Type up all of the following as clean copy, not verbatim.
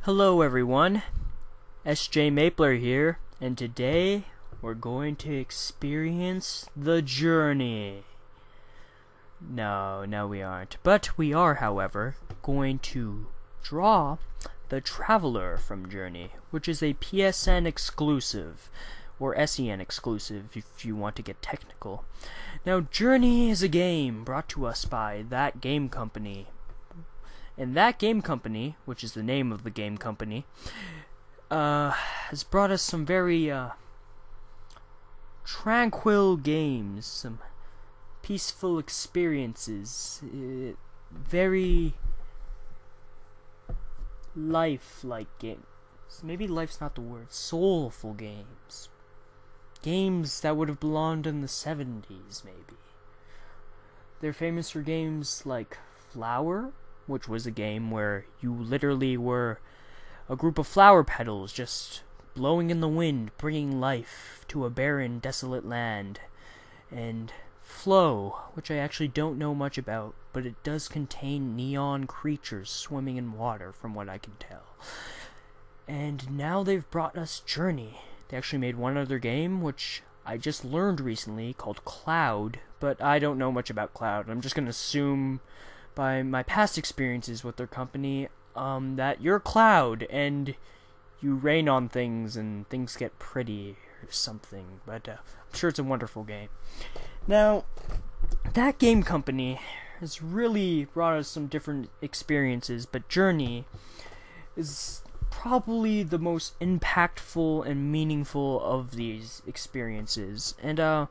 Hello everyone, SJ Mapler here, and today we're going to experience the journey. No, we aren't. But we are, however, going to draw the Traveler from Journey, which is a PSN exclusive, or SEN exclusive if you want to get technical. Now, Journey is a game brought to us by That Game Company. And That Game Company, which is the name of the game company, has brought us some very tranquil games, some peaceful experiences, very life-like games. Maybe life's not the word. Soulful games. Games that would have belonged in the 70s, maybe. They're famous for games like Flower, which was a game where you literally were a group of flower petals just blowing in the wind, bringing life to a barren, desolate land. And Flow, which I actually don't know much about, but it does contain neon creatures swimming in water, from what I can tell. And now they've brought us Journey. They actually made one other game, which I just learned recently, called Cloud, but I don't know much about Cloud. I'm just going to assume by my past experiences with their company, that you're Cloud, and you rain on things, and things get pretty, or something, but I'm sure it's a wonderful game. Now, That Game Company has really brought us some different experiences, but Journey is probably the most impactful and meaningful of these experiences, and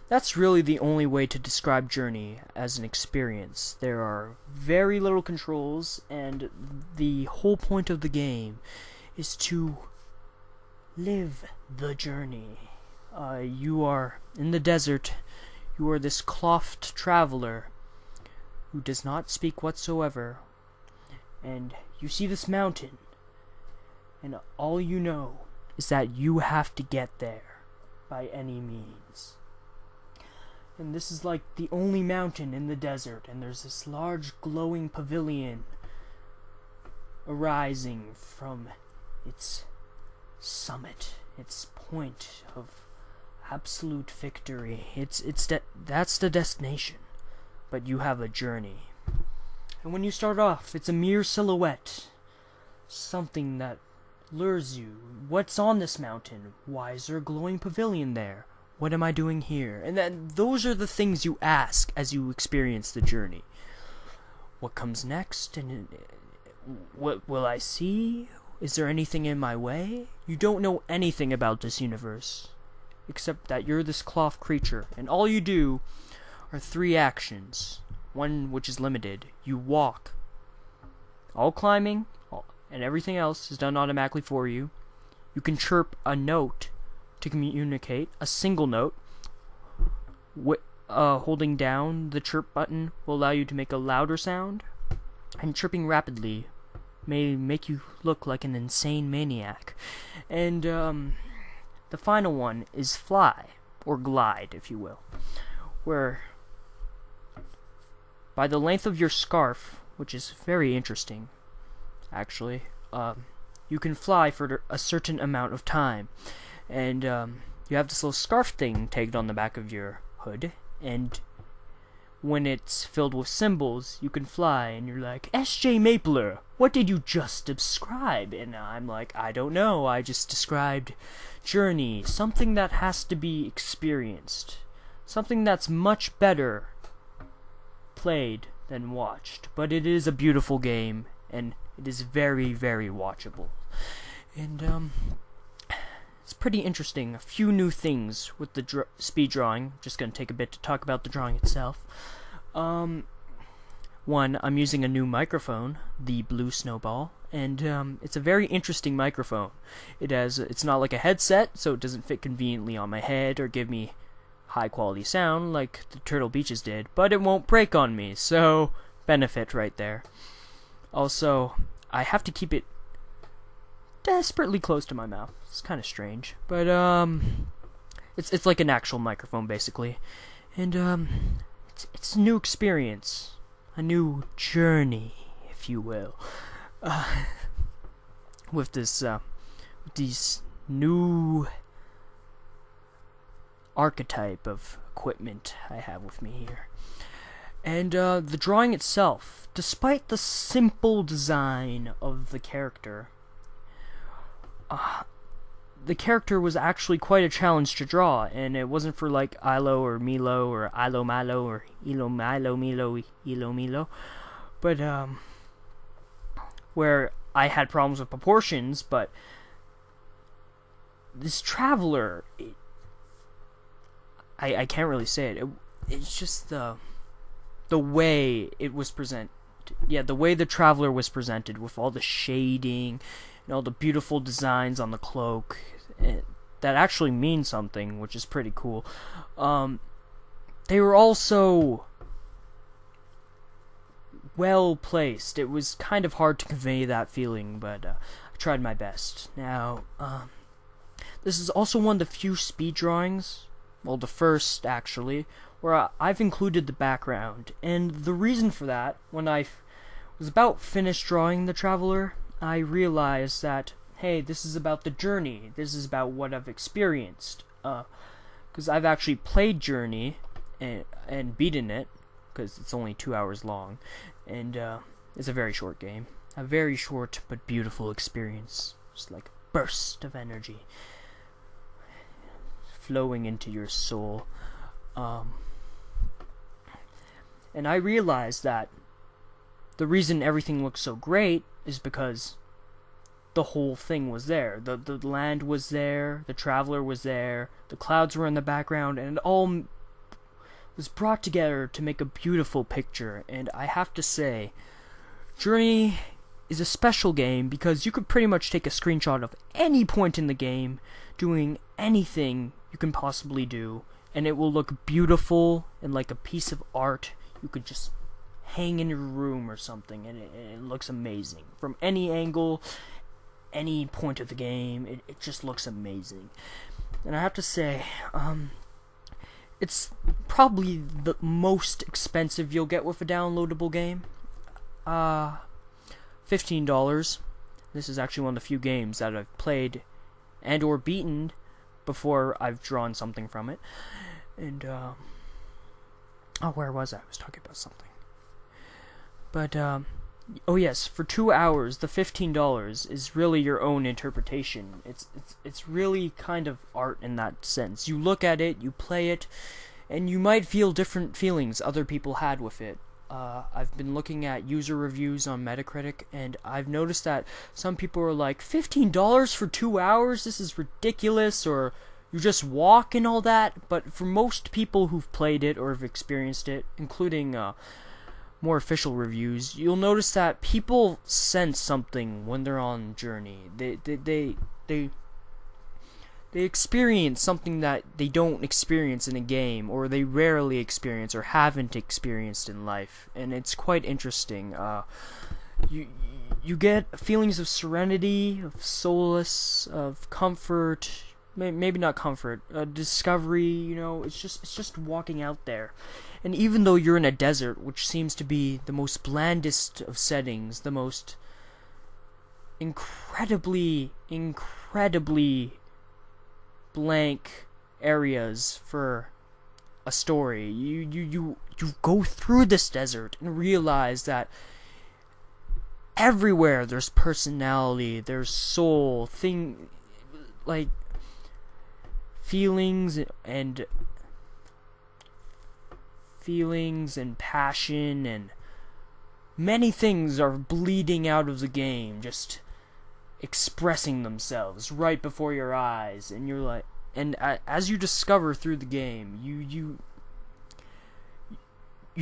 that's really the only way to describe Journey as an experience. There are very little controls, and the whole point of the game is to live the journey. You are in the desert. You are this clothed traveler who does not speak whatsoever, and you see this mountain, and all you know is that you have to get there by any means. And this is like the only mountain in the desert, and there's this large glowing pavilion arising from its summit, its point of absolute victory. That's the destination, but you have a journey. And when you start off, it's a mere silhouette, something that lures you. What's on this mountain? Why is there a glowing pavilion there? What am I doing here? And then those are the things you ask as you experience the journey. What comes next? And what will I see? Is there anything in my way? You don't know anything about this universe, except that you're this cloth creature, and all you do are 3 actions. One which is limited. You walk. All climbing and everything else is done automatically for you. You can chirp a note to communicate, a single note. Holding down the chirp button will allow you to make a louder sound, and chirping rapidly may make you look like an insane maniac. And the final one is fly, or glide, if you will, where by the length of your scarf, which is very interesting, actually, you can fly for a certain amount of time. And you have this little scarf thing tagged on the back of your hood, and when it's filled with symbols, you can fly, and you're like, SJ Mapler, what did you just describe? And I'm like, I don't know, I just described Journey, something that has to be experienced, something that's much better played than watched, but it is a beautiful game, and it is very, very watchable. And it's pretty interesting. A few new things with the speed drawing. Just gonna take a bit to talk about the drawing itself. One, I'm using a new microphone, the Blue Snowball, and it's a very interesting microphone. It's not like a headset, so it doesn't fit conveniently on my head or give me high quality sound like the Turtle Beaches did, but it won't break on me, so benefit right there. Also, I have to keep it desperately close to my mouth. It's kind of strange, but it's like an actual microphone basically, and it's a new experience, a new journey, if you will. with these new archetype of equipment I have with me here. And the drawing itself, despite the simple design of the character was actually quite a challenge to draw, and it wasn't for like Ilo or Milo or Ilo Malo or Ilo Milo Milo Ilo Milo, but where I had problems with proportions. But this traveler, I can't really say it. It's just the way it was presented. Yeah, the way the traveler was presented, with all the shading and all the beautiful designs on the cloak, that actually means something, which is pretty cool. They were also well placed. It was kind of hard to convey that feeling, but I tried my best. Now, this is also one of the few speed drawings, well, the first actually, where I've included the background. And the reason for that, when I was about finished drawing the traveler, I realized that, hey, this is about the journey. This is about what I've experienced. Because I've actually played Journey and beaten it, because it's only 2 hours long. And it's a very short game. A very short but beautiful experience. Just like a burst of energy flowing into your soul. And I realized that the reason everything looks so great is because the whole thing was there. The land was there, the traveler was there, the clouds were in the background, and it all was brought together to make a beautiful picture. And I have to say, Journey is a special game because you could pretty much take a screenshot of any point in the game, doing anything you can possibly do, and it will look beautiful and like a piece of art you could just hang in your room or something, and it looks amazing. From any angle, any point of the game, it just looks amazing. And I have to say, it's probably the most expensive you'll get with a downloadable game. $15. This is actually one of the few games that I've played and or beaten before I've drawn something from it. And where was I? I was talking about something. But oh yes, for 2 hours, the $15 is really your own interpretation. It's really kind of art in that sense. You look at it, you play it, and you might feel different feelings other people had with it. I've been looking at user reviews on Metacritic, and I've noticed that some people are like, $15 for 2 hours? This is ridiculous, or you just walk and all that. But for most people who've played it or have experienced it, including more official reviews, you'll notice that people sense something when they're on Journey. They experience something that they don't experience in a game, or they rarely experience or haven't experienced in life, and it's quite interesting. You get feelings of serenity, of solace, of comfort, maybe not comfort, discovery. You know, it's just walking out there. And even though you're in a desert, which seems to be the most blandest of settings, the most incredibly blank areas for a story, you go through this desert and realize that everywhere there's personality, there's soul, like feelings and passion, and many things are bleeding out of the game, just expressing themselves right before your eyes. And you're like, and as you discover through the game, you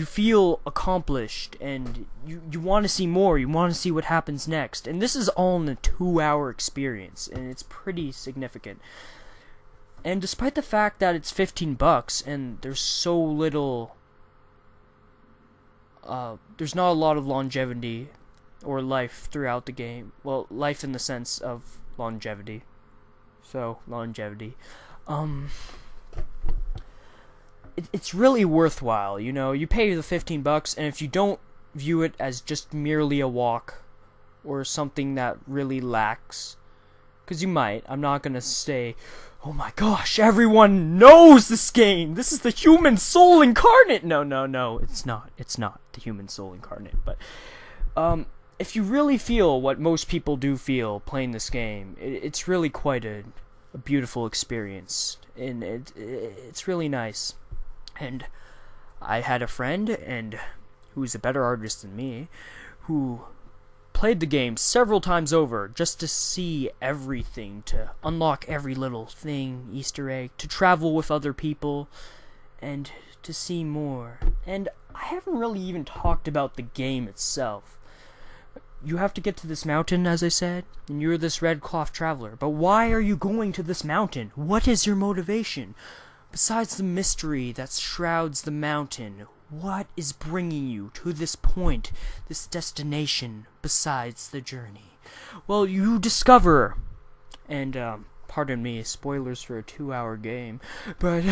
feel accomplished, and you want to see more. You want to see what happens next. And this is all in a 2-hour experience, and it's pretty significant. And despite the fact that it's $15 and there's so little, there's not a lot of longevity or life throughout the game. Well, life in the sense of longevity. So, longevity. It's really worthwhile, you know. You pay the $15, and if you don't view it as just merely a walk, or something that really lacks. Because you might. I'm not gonna say, oh my gosh, everyone knows this game! This is the human soul incarnate! No, it's not. It's not the human soul incarnate. But, if you really feel what most people do feel playing this game, it's really quite a beautiful experience. And it's really nice. And I had a friend, and who's a better artist than me, who played the game several times over just to see everything, to unlock every little thing, Easter egg, to travel with other people, and to see more. And I haven't really even talked about the game itself. You have to get to this mountain, as I said, and you're this red cloth traveler. But why are you going to this mountain? What is your motivation? Besides the mystery that shrouds the mountain, what is bringing you to this point, this destination, besides the journey? Well, you discover, and, pardon me, spoilers for a 2-hour game, but,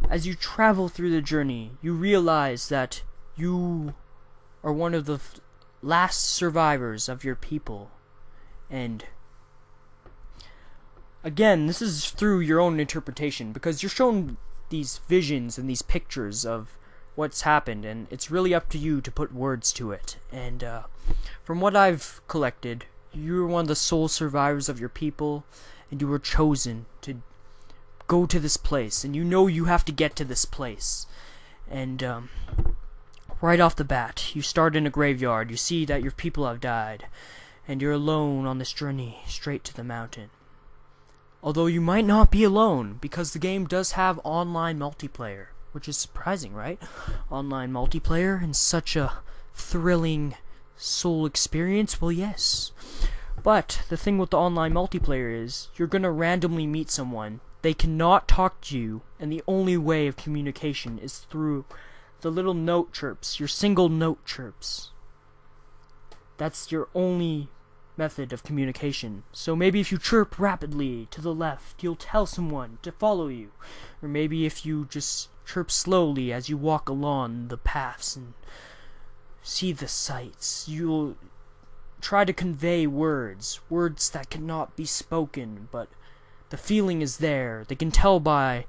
as you travel through the journey, you realize that you are one of the last survivors of your people, and again, this is through your own interpretation, because you're shown these visions and these pictures of what's happened, and it's really up to you to put words to it. And from what I've collected, you're one of the sole survivors of your people, and you were chosen to go to this place, and you know you have to get to this place. And right off the bat, you start in a graveyard, you see that your people have died, and you're alone on this journey straight to the mountain. Although you might not be alone, because the game does have online multiplayer, which is surprising, right? Online multiplayer and such a thrilling soul experience? Well, yes. But the thing with the online multiplayer is, you're gonna randomly meet someone, they cannot talk to you, and the only way of communication is through the little note chirps, your single note chirps. That's your only method of communication. So maybe if you chirp rapidly to the left, you'll tell someone to follow you. Or maybe if you just chirp slowly as you walk along the paths and see the sights, you'll try to convey words that cannot be spoken, but the feeling is there. They can tell by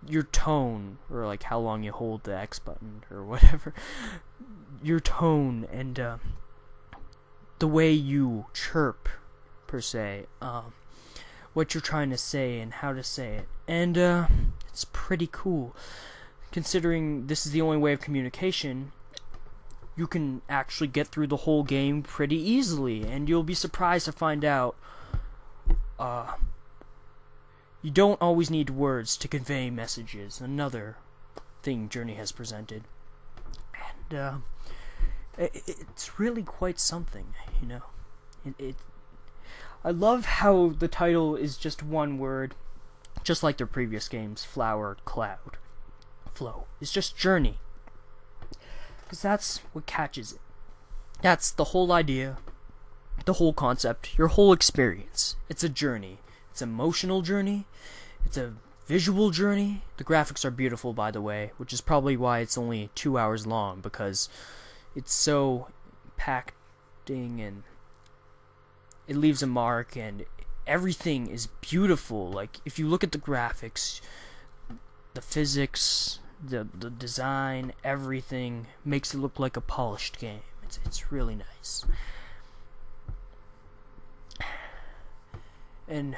your tone, or like how long you hold the X button, or whatever. Your tone, and the way you chirp, per se, what you're trying to say and how to say it. And it's pretty cool. Considering this is the only way of communication, you can actually get through the whole game pretty easily, and you'll be surprised to find out you don't always need words to convey messages. Another thing Journey has presented. And it's really quite something, you know. I love how the title is just one word, just like their previous games, Flower, Cloud, Flow. It's just Journey, because that's what catches it. That's the whole idea, the whole concept, your whole experience. It's a journey. It's an emotional journey. It's a visual journey. The graphics are beautiful, by the way, which is probably why it's only 2 hours long, because it's so impacting and it leaves a mark, and everything is beautiful. Like, if you look at the graphics, the physics, the design, everything makes it look like a polished game. It's really nice. And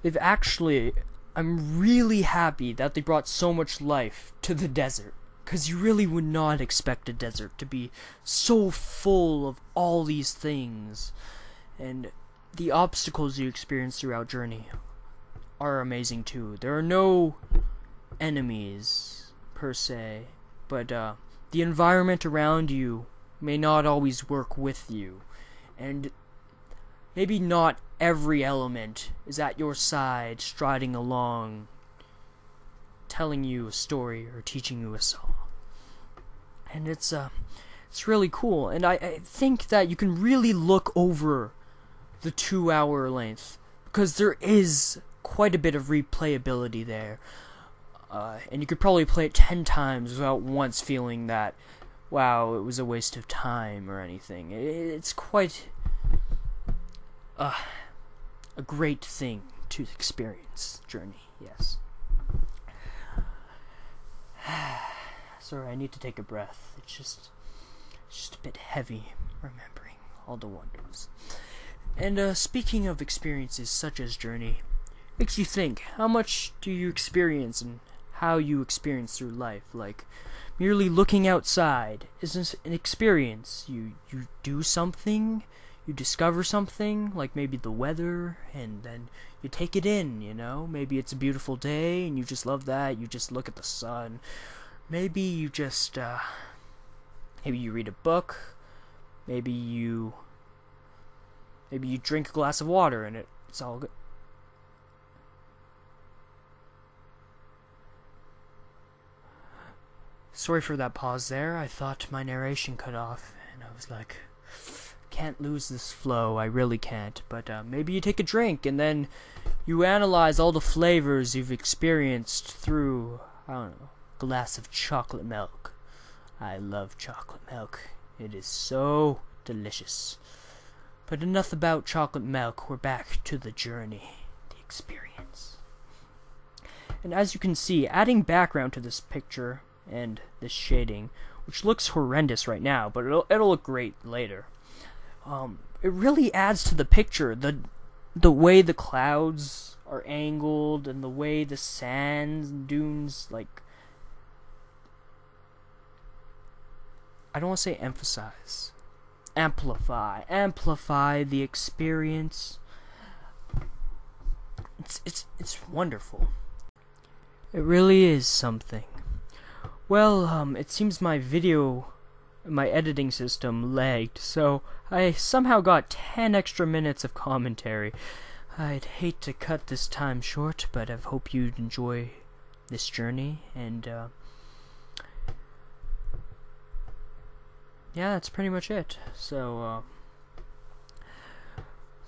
they've actually, I'm really happy that they brought so much life to the desert, because you really would not expect a desert to be so full of all these things. And the obstacles you experience throughout Journey are amazing too. There are no enemies per se, but the environment around you may not always work with you, and maybe not every element is at your side, striding along, telling you a story or teaching you a song. And it's really cool, and I think that you can really look over the 2 hour length, because there is quite a bit of replayability there, and you could probably play it 10 times without once feeling that wow, it was a waste of time or anything. It's quite a great thing to experience. Journey, yes. Sorry, I need to take a breath. It's just a bit heavy remembering all the wonders. And speaking of experiences such as Journey, makes you think, how much do you experience and how you experience through life? Like, merely looking outside isn't an experience. You do something, you discover something, like maybe the weather, and then you take it in, you know? Maybe it's a beautiful day and you just love that, you just look at the sun. Maybe you just, maybe you read a book, maybe you drink a glass of water and it's all good. Sorry for that pause there. I thought my narration cut off, and I was like, can't lose this flow. I really can't. But maybe you take a drink, and then you analyze all the flavors you've experienced through, I don't know, a glass of chocolate milk. I love chocolate milk. It is so delicious. But enough about chocolate milk. We're back to the journey, the experience. And as you can see, adding background to this picture and this shading, which looks horrendous right now, but it'll look great later. It really adds to the picture. The way the clouds are angled and the way the sands and dunes, like, I don't want to say emphasize, amplify the experience. It's wonderful. It really is something. Well, it seems my editing system lagged, so I somehow got 10 extra minutes of commentary. I'd hate to cut this time short, but I hope you'd enjoy this journey, and yeah, that's pretty much it. So,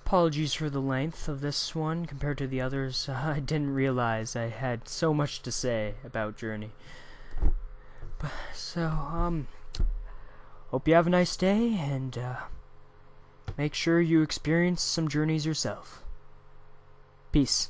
apologies for the length of this one compared to the others. I didn't realize I had so much to say about Journey. So, hope you have a nice day, and make sure you experience some journeys yourself. Peace.